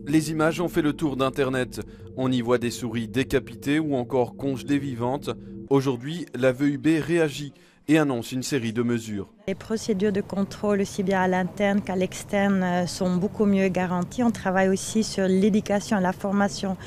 Les images ont fait le tour d'Internet. On y voit des souris décapitées ou encore congelées vivantes. Aujourd'hui, la VUB réagit et annonce une série de mesures. Les procédures de contrôle, aussi bien à l'interne qu'à l'externe, sont beaucoup mieux garanties. On travaille aussi sur l'éducation et la formation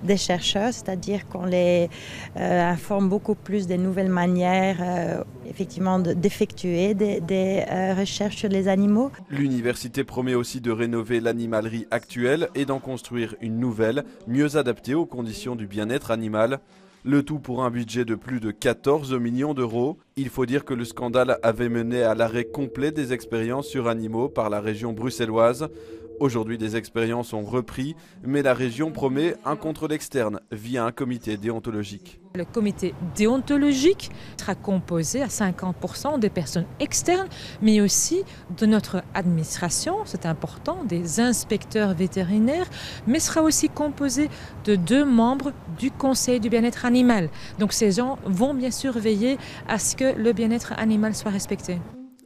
des chercheurs, c'est-à-dire qu'on les informe beaucoup plus des nouvelles manières effectivement d'effectuer des recherches sur les animaux. L'université promet aussi de rénover l'animalerie actuelle et d'en construire une nouvelle, mieux adaptée aux conditions du bien-être animal. Le tout pour un budget de plus de 14 millions d'euros. Il faut dire que le scandale avait mené à l'arrêt complet des expériences sur animaux par la région bruxelloise. Aujourd'hui, des expériences ont repris, mais la région promet un contrôle externe via un comité déontologique. Le comité déontologique sera composé à 50% des personnes externes, mais aussi de notre administration, c'est important, des inspecteurs vétérinaires, mais sera aussi composé de 2 membres du conseil du bien-être animal. Donc ces gens vont bien surveiller à ce que le bien-être animal soit respecté.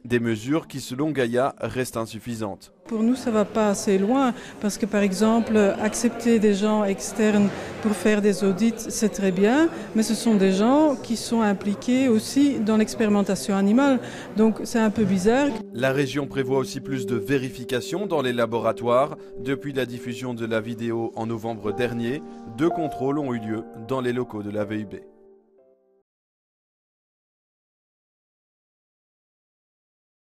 Des mesures qui, selon Gaïa, restent insuffisantes. Pour nous, ça ne va pas assez loin parce que, par exemple, accepter des gens externes pour faire des audits, c'est très bien, mais ce sont des gens qui sont impliqués aussi dans l'expérimentation animale. Donc, c'est un peu bizarre. La région prévoit aussi plus de vérifications dans les laboratoires. Depuis la diffusion de la vidéo en novembre dernier, 2 contrôles ont eu lieu dans les locaux de la VUB.